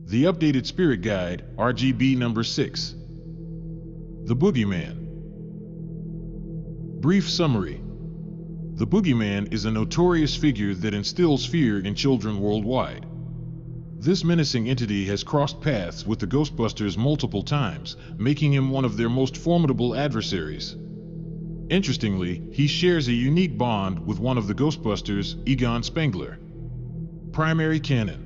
The updated spirit guide, RGB number 6. The Boogeyman. Brief summary. The Boogeyman is a notorious figure that instills fear in children worldwide. This menacing entity has crossed paths with the Ghostbusters multiple times, making him one of their most formidable adversaries. Interestingly, he shares a unique bond with one of the Ghostbusters, Egon Spengler. Primary canon.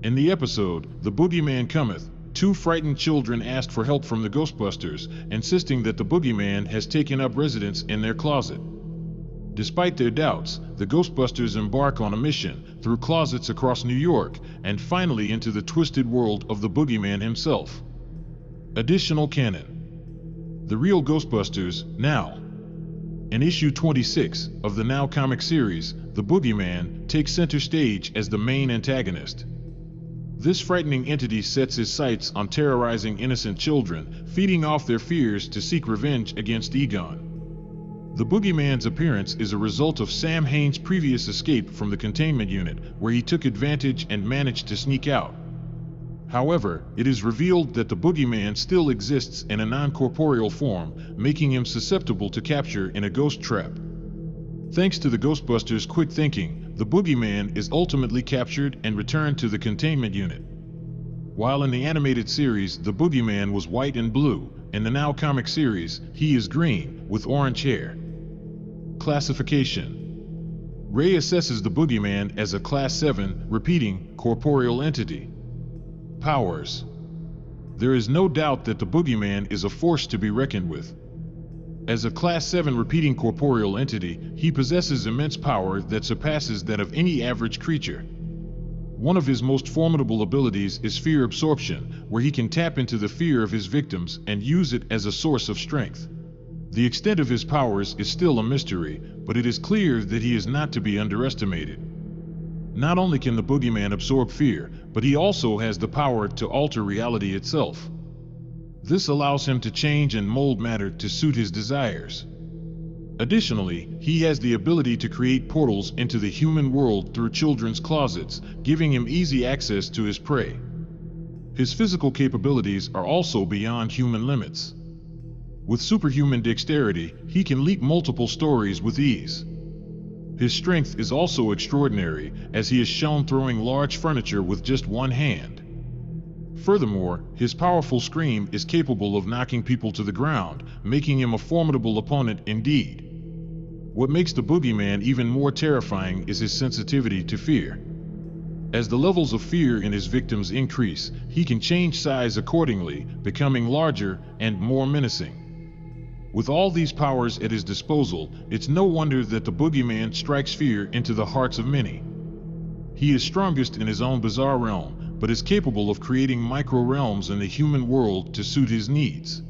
In the episode, The Boogeyman Cometh, two frightened children asked for help from the Ghostbusters, insisting that the Boogeyman has taken up residence in their closet. Despite their doubts, the Ghostbusters embark on a mission through closets across New York and finally into the twisted world of the Boogeyman himself. Additional canon. The real Ghostbusters, now. In issue 26 of the Now comic series, the Boogeyman takes center stage as the main antagonist. This frightening entity sets his sights on terrorizing innocent children, feeding off their fears to seek revenge against Egon. The Boogeyman's appearance is a result of Sam Hain's previous escape from the containment unit, where he took advantage and managed to sneak out. However, it is revealed that the Boogeyman still exists in a non-corporeal form, making him susceptible to capture in a ghost trap. Thanks to the Ghostbusters' quick thinking, the Boogeyman is ultimately captured and returned to the containment unit. While in the animated series, the Boogeyman was white and blue, in the Now comic series, he is green, with orange hair. Classification. Ray assesses the Boogeyman as a Class 7, repeating, corporeal entity. Powers. There is no doubt that the Boogeyman is a force to be reckoned with. As a Class 7 repeating corporeal entity, he possesses immense power that surpasses that of any average creature. One of his most formidable abilities is fear absorption, where he can tap into the fear of his victims and use it as a source of strength. The extent of his powers is still a mystery, but it is clear that he is not to be underestimated. Not only can the Boogeyman absorb fear, but he also has the power to alter reality itself. This allows him to change and mold matter to suit his desires. Additionally, he has the ability to create portals into the human world through children's closets, giving him easy access to his prey. His physical capabilities are also beyond human limits. With superhuman dexterity, he can leap multiple stories with ease. His strength is also extraordinary, as he is shown throwing large furniture with just one hand. Furthermore, his powerful scream is capable of knocking people to the ground, making him a formidable opponent indeed. What makes the Boogeyman even more terrifying is his sensitivity to fear. As the levels of fear in his victims increase, he can change size accordingly, becoming larger and more menacing. With all these powers at his disposal, it's no wonder that the Boogeyman strikes fear into the hearts of many. He is strongest in his own bizarre realm, but is capable of creating micro-realms in the human world to suit his needs.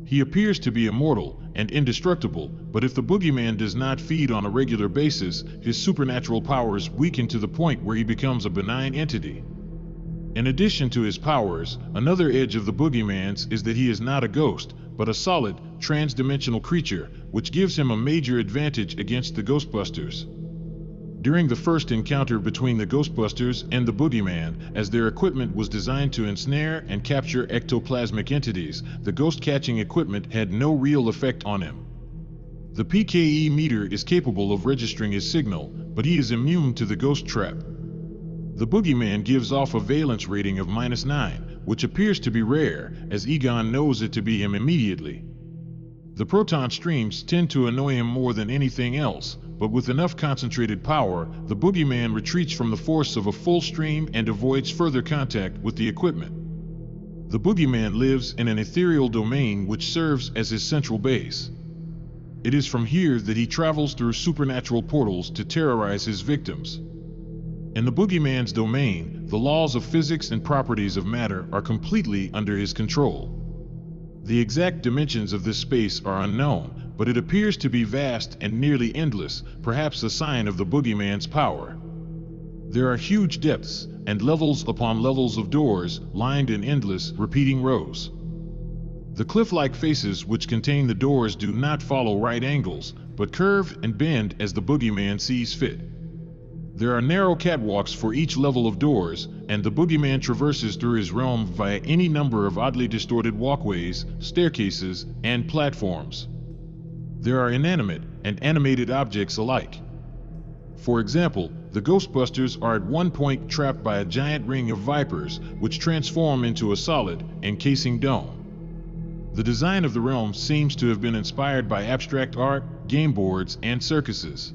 He appears to be immortal and indestructible, but if the Boogeyman does not feed on a regular basis, his supernatural powers weaken to the point where he becomes a benign entity. In addition to his powers, another edge of the Boogeyman's is that he is not a ghost, but a solid, trans-dimensional creature, which gives him a major advantage against the Ghostbusters. During the first encounter between the Ghostbusters and the Boogeyman, as their equipment was designed to ensnare and capture ectoplasmic entities, the ghost-catching equipment had no real effect on him. The PKE meter is capable of registering his signal, but he is immune to the ghost trap. The Boogeyman gives off a valence rating of -9, which appears to be rare, as Egon knows it to be him immediately. The proton streams tend to annoy him more than anything else, but with enough concentrated power, the Boogeyman retreats from the force of a full stream and avoids further contact with the equipment. The Boogeyman lives in an ethereal domain which serves as his central base. It is from here that he travels through supernatural portals to terrorize his victims. In the Boogeyman's domain, the laws of physics and properties of matter are completely under his control. The exact dimensions of this space are unknown, but it appears to be vast and nearly endless, perhaps a sign of the Boogeyman's power. There are huge depths, and levels upon levels of doors, lined in endless, repeating rows. The cliff-like faces which contain the doors do not follow right angles, but curve and bend as the Boogeyman sees fit. There are narrow catwalks for each level of doors, and the Boogeyman traverses through his realm via any number of oddly distorted walkways, staircases, and platforms. There are inanimate and animated objects alike. For example, the Ghostbusters are at one point trapped by a giant ring of vipers, which transform into a solid, encasing dome. The design of the realm seems to have been inspired by abstract art, game boards, and circuses.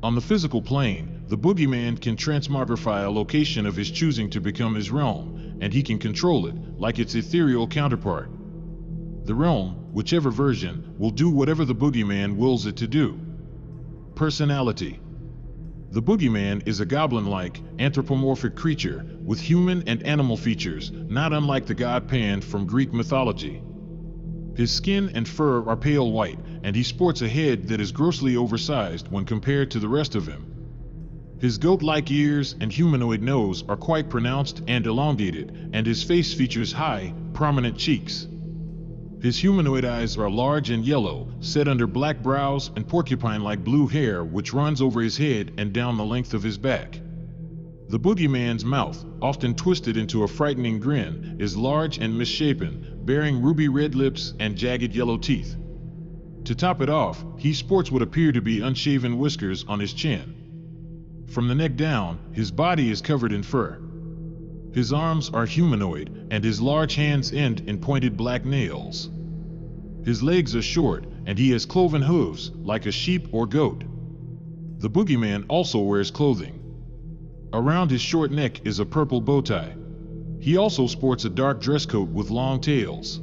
On the physical plane, the Boogeyman can transmogrify a location of his choosing to become his realm, and he can control it, like its ethereal counterpart. The realm, whichever version, will do whatever the Boogeyman wills it to do. Personality. The Boogeyman is a goblin-like, anthropomorphic creature, with human and animal features, not unlike the god Pan from Greek mythology. His skin and fur are pale white, and he sports a head that is grossly oversized when compared to the rest of him. His goat-like ears and humanoid nose are quite pronounced and elongated, and his face features high, prominent cheeks. His humanoid eyes are large and yellow, set under black brows and porcupine-like blue hair which runs over his head and down the length of his back. The Boogeyman's mouth, often twisted into a frightening grin, is large and misshapen, bearing ruby red lips and jagged yellow teeth. To top it off, he sports what appear to be unshaven whiskers on his chin. From the neck down, his body is covered in fur. His arms are humanoid, and his large hands end in pointed black nails. His legs are short, and he has cloven hooves, like a sheep or goat. The Boogeyman also wears clothing. Around his short neck is a purple bow tie. He also sports a dark dress coat with long tails.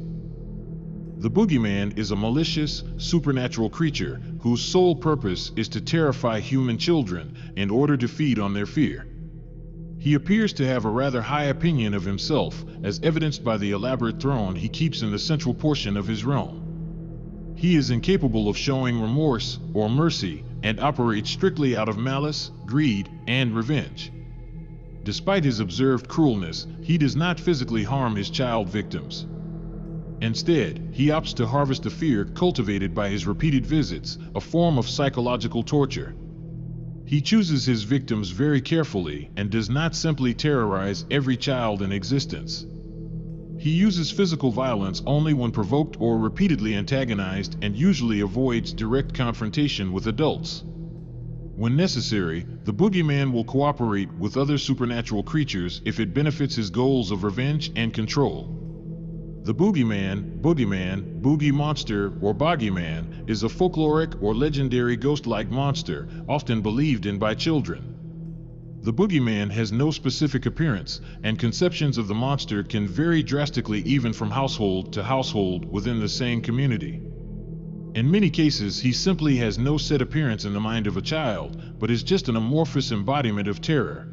The Boogeyman is a malicious, supernatural creature whose sole purpose is to terrify human children in order to feed on their fear. He appears to have a rather high opinion of himself, as evidenced by the elaborate throne he keeps in the central portion of his realm. He is incapable of showing remorse or mercy and operates strictly out of malice, greed, and revenge. Despite his observed cruelness, he does not physically harm his child victims. Instead, he opts to harvest the fear cultivated by his repeated visits, a form of psychological torture. He chooses his victims very carefully and does not simply terrorize every child in existence. He uses physical violence only when provoked or repeatedly antagonized, and usually avoids direct confrontation with adults. When necessary, the Boogeyman will cooperate with other supernatural creatures if it benefits his goals of revenge and control. The Boogeyman, Boogie Monster, or Boogeyman is a folkloric or legendary ghost-like monster, often believed in by children. The Boogeyman has no specific appearance, and conceptions of the monster can vary drastically even from household to household within the same community. In many cases, he simply has no set appearance in the mind of a child, but is just an amorphous embodiment of terror.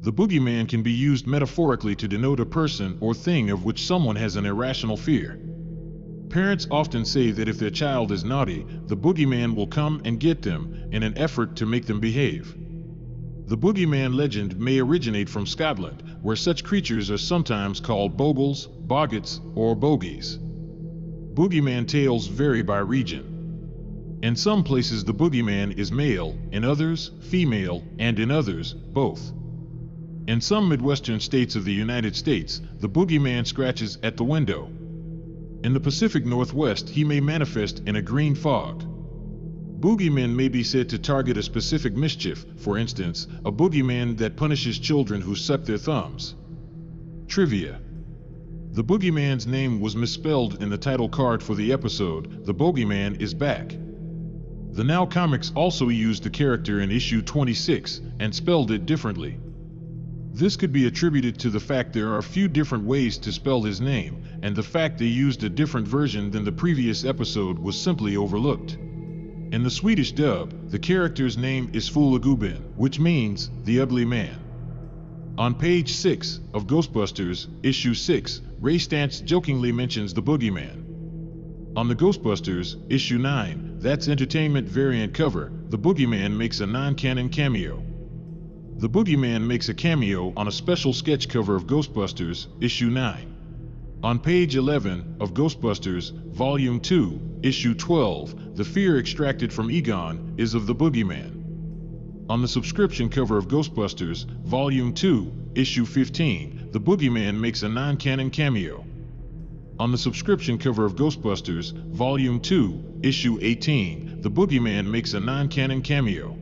The Boogeyman can be used metaphorically to denote a person or thing of which someone has an irrational fear. Parents often say that if their child is naughty, the Boogeyman will come and get them in an effort to make them behave. The Boogeyman legend may originate from Scotland, where such creatures are sometimes called bogles, boggots, or bogies. Boogeyman tales vary by region. In some places the Boogeyman is male, in others, female, and in others, both. In some Midwestern states of the United States, the Boogeyman scratches at the window. In the Pacific Northwest, he may manifest in a green fog. Boogeymen may be said to target a specific mischief, for instance, a boogeyman that punishes children who suck their thumbs. Trivia. The Boogeyman's name was misspelled in the title card for the episode, The Boogeyman is Back. The Now Comics also used the character in issue 26 and spelled it differently. This could be attributed to the fact there are a few different ways to spell his name, and the fact they used a different version than the previous episode was simply overlooked. In the Swedish dub, the character's name is Boogeyman, which means the ugly man. On page 6 of Ghostbusters, issue 6, Ray Stantz jokingly mentions the Boogeyman. On the Ghostbusters, issue 9, That's Entertainment variant cover, the Boogeyman makes a non-canon cameo. The Boogeyman makes a cameo on a special sketch cover of Ghostbusters, issue 9. On page 11 of Ghostbusters, volume 2, issue 12, the fear extracted from Egon is of the Boogeyman. On the subscription cover of Ghostbusters, Volume 2, Issue 15, the Boogeyman makes a non-canon cameo. On the subscription cover of Ghostbusters, Volume 2, Issue 18, the Boogeyman makes a non-canon cameo.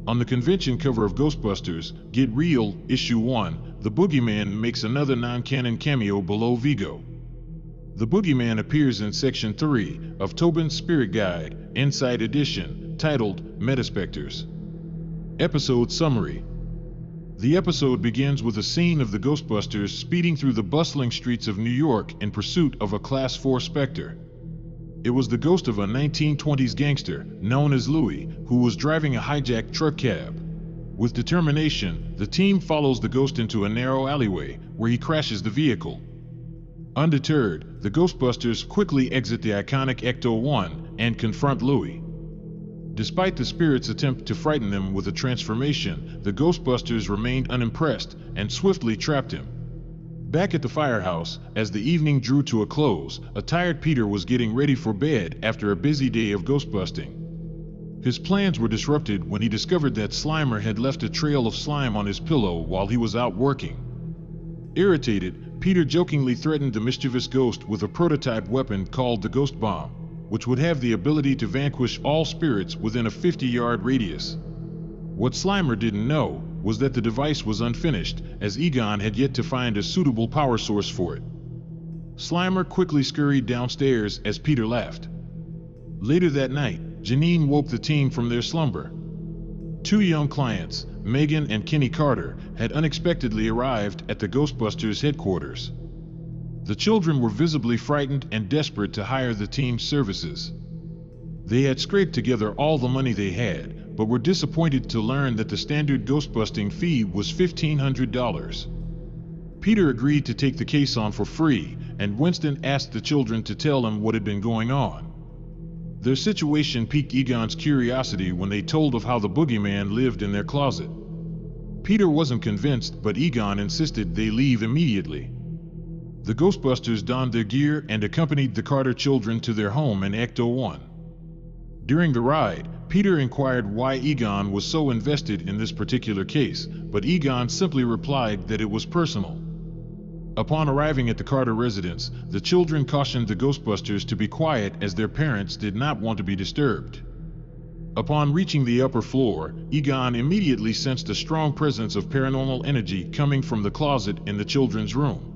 On the convention cover of Ghostbusters, Get Real, Issue 1, the Boogeyman makes another non-canon cameo below Vigo. The Boogeyman appears in Section 3 of Tobin's Spirit Guide, Inside Edition, titled Metaspecters. Episode Summary. The episode begins with a scene of the Ghostbusters speeding through the bustling streets of New York in pursuit of a Class 4 Spectre. It was the ghost of a 1920s gangster known as Louis, who was driving a hijacked truck cab. With determination, the team follows the ghost into a narrow alleyway, where he crashes the vehicle. Undeterred, the Ghostbusters quickly exit the iconic Ecto-1 and confront Louis. Despite the spirit's attempt to frighten them with a transformation, the Ghostbusters remained unimpressed and swiftly trapped him. Back at the firehouse, as the evening drew to a close, a tired Peter was getting ready for bed after a busy day of ghostbusting. His plans were disrupted when he discovered that Slimer had left a trail of slime on his pillow while he was out working. Irritated, Peter jokingly threatened the mischievous ghost with a prototype weapon called the Ghost Bomb, which would have the ability to vanquish all spirits within a 50-yard radius. What Slimer didn't know was that the device was unfinished, as Egon had yet to find a suitable power source for it. Slimer quickly scurried downstairs as Peter laughed. Later that night, Janine woke the team from their slumber. Two young clients, Megan and Kenny Carter, had unexpectedly arrived at the Ghostbusters headquarters. The children were visibly frightened and desperate to hire the team's services. They had scraped together all the money they had, but were disappointed to learn that the standard ghostbusting fee was $1,500. Peter agreed to take the case on for free, and Winston asked the children to tell him what had been going on. Their situation piqued Egon's curiosity when they told of how the Boogeyman lived in their closet. Peter wasn't convinced, but Egon insisted they leave immediately. The Ghostbusters donned their gear and accompanied the Carter children to their home in Ecto-1. During the ride, Peter inquired why Egon was so invested in this particular case, but Egon simply replied that it was personal. Upon arriving at the Carter residence, the children cautioned the Ghostbusters to be quiet as their parents did not want to be disturbed. Upon reaching the upper floor, Egon immediately sensed a strong presence of paranormal energy coming from the closet in the children's room.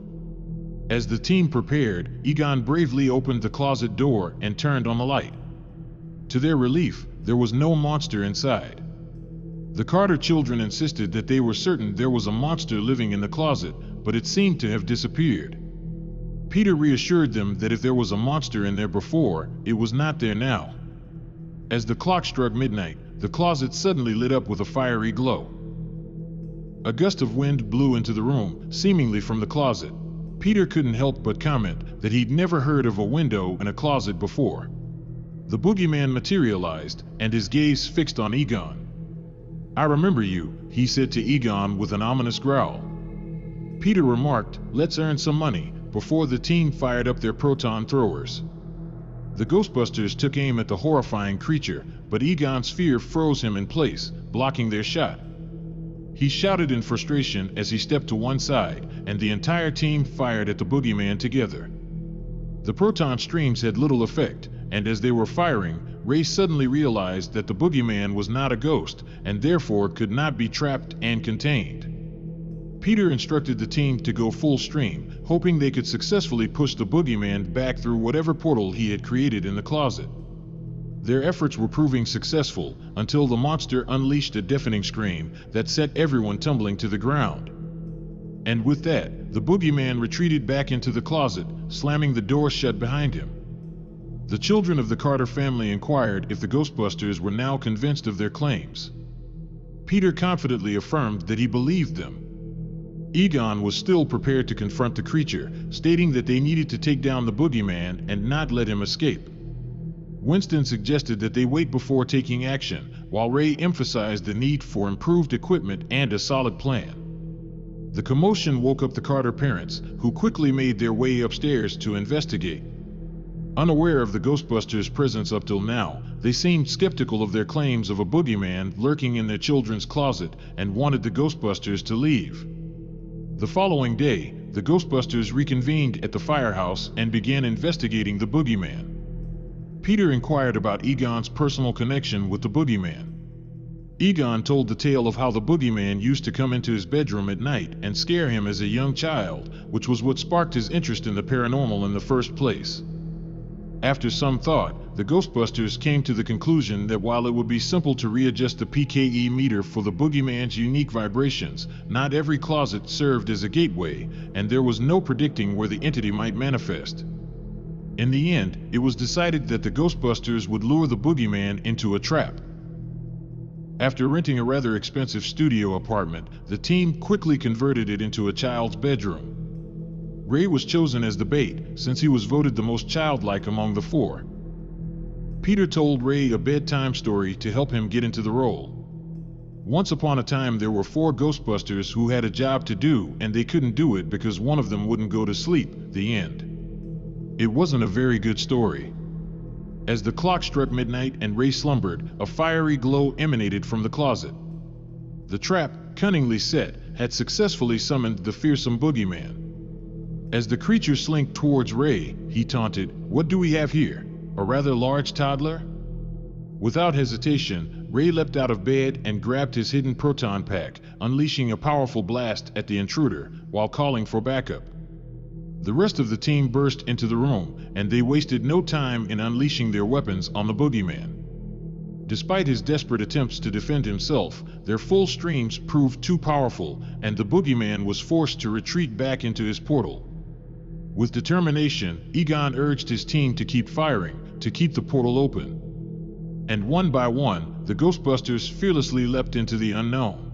As the team prepared, Egon bravely opened the closet door and turned on the light. To their relief, there was no monster inside. The Carter children insisted that they were certain there was a monster living in the closet, but it seemed to have disappeared. Peter reassured them that if there was a monster in there before, it was not there now. As the clock struck midnight, the closet suddenly lit up with a fiery glow. A gust of wind blew into the room, seemingly from the closet. Peter couldn't help but comment that he'd never heard of a window in a closet before. The Boogeyman materialized, and his gaze fixed on Egon. "I remember you," he said to Egon with an ominous growl. Peter remarked, "Let's earn some money," before the team fired up their proton throwers. The Ghostbusters took aim at the horrifying creature, but Egon's fear froze him in place, blocking their shot. He shouted in frustration as he stepped to one side, and the entire team fired at the Boogeyman together. The proton streams had little effect, and as they were firing, Ray suddenly realized that the Boogeyman was not a ghost, and therefore could not be trapped and contained. Peter instructed the team to go full stream, hoping they could successfully push the Boogeyman back through whatever portal he had created in the closet. Their efforts were proving successful until the monster unleashed a deafening scream that set everyone tumbling to the ground. And with that, the Boogeyman retreated back into the closet, slamming the door shut behind him. The children of the Carter family inquired if the Ghostbusters were now convinced of their claims. Peter confidently affirmed that he believed them. Egon was still prepared to confront the creature, stating that they needed to take down the Boogeyman and not let him escape. Winston suggested that they wait before taking action, while Ray emphasized the need for improved equipment and a solid plan. The commotion woke up the Carter parents, who quickly made their way upstairs to investigate. Unaware of the Ghostbusters' presence up till now, they seemed skeptical of their claims of a boogeyman lurking in their children's closet and wanted the Ghostbusters to leave. The following day, the Ghostbusters reconvened at the firehouse and began investigating the boogeyman. Peter inquired about Egon's personal connection with the boogeyman. Egon told the tale of how the boogeyman used to come into his bedroom at night and scare him as a young child, which was what sparked his interest in the paranormal in the first place. After some thought, the Ghostbusters came to the conclusion that while it would be simple to readjust the PKE meter for the boogeyman's unique vibrations, not every closet served as a gateway, and there was no predicting where the entity might manifest. In the end, it was decided that the Ghostbusters would lure the boogeyman into a trap. After renting a rather expensive studio apartment, the team quickly converted it into a child's bedroom. Ray was chosen as the bait, since he was voted the most childlike among the four. Peter told Ray a bedtime story to help him get into the role. Once upon a time there were 4 Ghostbusters who had a job to do, and they couldn't do it because one of them wouldn't go to sleep. The end. It wasn't a very good story. As the clock struck midnight and Ray slumbered, a fiery glow emanated from the closet. The trap, cunningly set, had successfully summoned the fearsome boogeyman. As the creature slinked towards Ray, he taunted, "What do we have here? A rather large toddler?" Without hesitation, Ray leapt out of bed and grabbed his hidden proton pack, unleashing a powerful blast at the intruder while calling for backup. The rest of the team burst into the room, and they wasted no time in unleashing their weapons on the boogeyman. Despite his desperate attempts to defend himself, their full streams proved too powerful, and the boogeyman was forced to retreat back into his portal. With determination, Egon urged his team to keep firing, to keep the portal open. And one by one, the Ghostbusters fearlessly leapt into the unknown.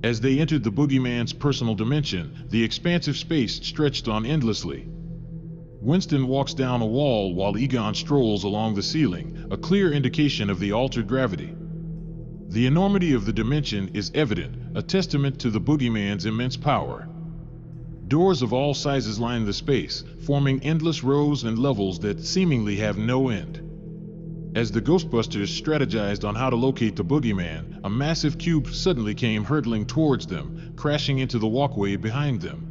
As they entered the boogeyman's personal dimension, the expansive space stretched on endlessly. Winston walks down a wall while Egon strolls along the ceiling, a clear indication of the altered gravity. The enormity of the dimension is evident, a testament to the boogeyman's immense power. Doors of all sizes line the space, forming endless rows and levels that seemingly have no end. As the Ghostbusters strategized on how to locate the boogeyman, a massive cube suddenly came hurtling towards them, crashing into the walkway behind them.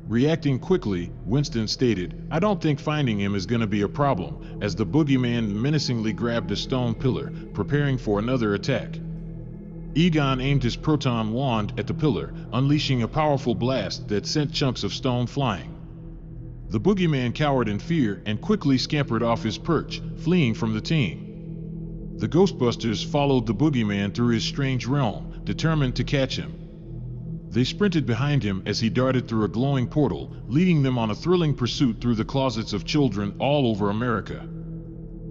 Reacting quickly, Winston stated, "I don't think finding him is going to be a problem," as the boogeyman menacingly grabbed a stone pillar, preparing for another attack. Egon aimed his proton wand at the pillar, unleashing a powerful blast that sent chunks of stone flying. The boogeyman cowered in fear and quickly scampered off his perch, fleeing from the team. The Ghostbusters followed the boogeyman through his strange realm, determined to catch him. They sprinted behind him as he darted through a glowing portal, leading them on a thrilling pursuit through the closets of children all over America.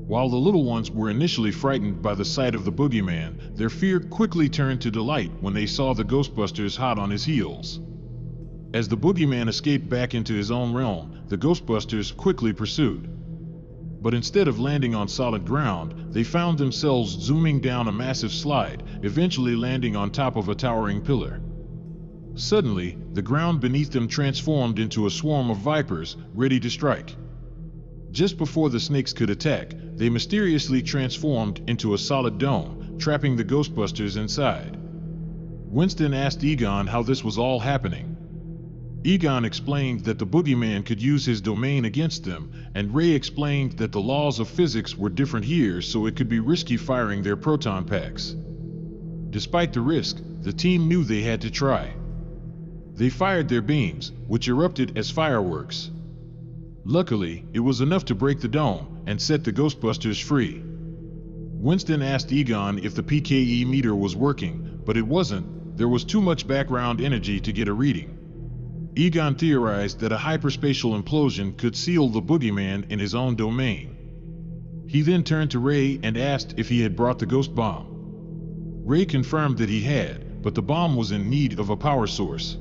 While the little ones were initially frightened by the sight of the boogeyman, their fear quickly turned to delight when they saw the Ghostbusters hot on his heels. As the boogeyman escaped back into his own realm, the Ghostbusters quickly pursued. But instead of landing on solid ground, they found themselves zooming down a massive slide, eventually landing on top of a towering pillar. Suddenly, the ground beneath them transformed into a swarm of vipers, ready to strike. Just before the snakes could attack, they mysteriously transformed into a solid dome, trapping the Ghostbusters inside. Winston asked Egon how this was all happening. Egon explained that the boogeyman could use his domain against them, and Ray explained that the laws of physics were different here, so it could be risky firing their proton packs. Despite the risk, the team knew they had to try. They fired their beams, which erupted as fireworks. Luckily, it was enough to break the dome and set the Ghostbusters free. Winston asked Egon if the PKE meter was working, but it wasn't. There was too much background energy to get a reading. Egon theorized that a hyperspatial implosion could seal the boogeyman in his own domain. He then turned to Ray and asked if he had brought the ghost bomb. Ray confirmed that he had, but the bomb was in need of a power source.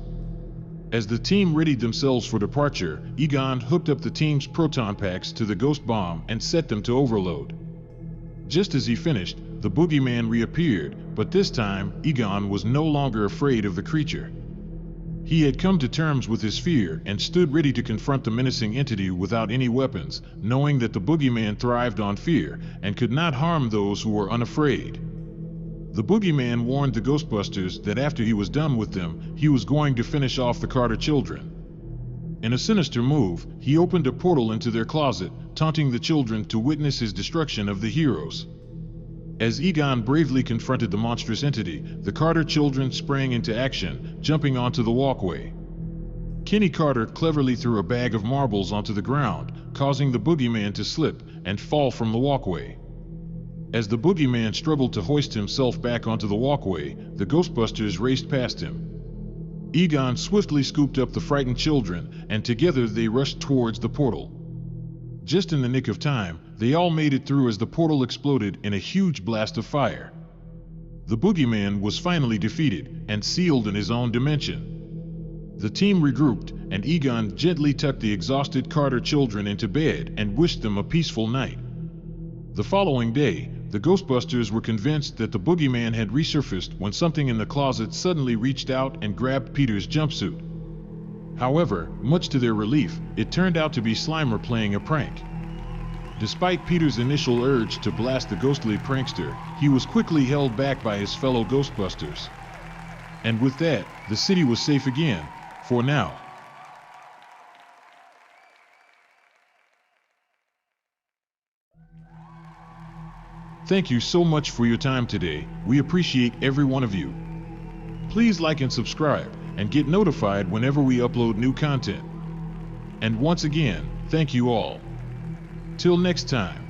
As the team readied themselves for departure, Egon hooked up the team's proton packs to the ghost bomb and set them to overload. Just as he finished, the boogeyman reappeared, but this time, Egon was no longer afraid of the creature. He had come to terms with his fear and stood ready to confront the menacing entity without any weapons, knowing that the Boogeyman thrived on fear and could not harm those who were unafraid. The Boogeyman warned the Ghostbusters that after he was done with them, he was going to finish off the Carter children. In a sinister move, he opened a portal into their closet, taunting the children to witness his destruction of the heroes. As Egon bravely confronted the monstrous entity, the Carter children sprang into action, jumping onto the walkway. Kenny Carter cleverly threw a bag of marbles onto the ground, causing the Boogeyman to slip and fall from the walkway. As the Boogeyman struggled to hoist himself back onto the walkway, the Ghostbusters raced past him. Egon swiftly scooped up the frightened children, and together they rushed towards the portal. Just in the nick of time, they all made it through as the portal exploded in a huge blast of fire. The Boogeyman was finally defeated and sealed in his own dimension. The team regrouped, and Egon gently tucked the exhausted Carter children into bed and wished them a peaceful night. The following day, the Ghostbusters were convinced that the Boogeyman had resurfaced when something in the closet suddenly reached out and grabbed Peter's jumpsuit. However, much to their relief, it turned out to be Slimer playing a prank. Despite Peter's initial urge to blast the ghostly prankster, he was quickly held back by his fellow Ghostbusters. And with that, the city was safe again, for now. Thank you so much for your time today. We appreciate every one of you. Please like and subscribe, and get notified whenever we upload new content. And once again, thank you all. Till next time.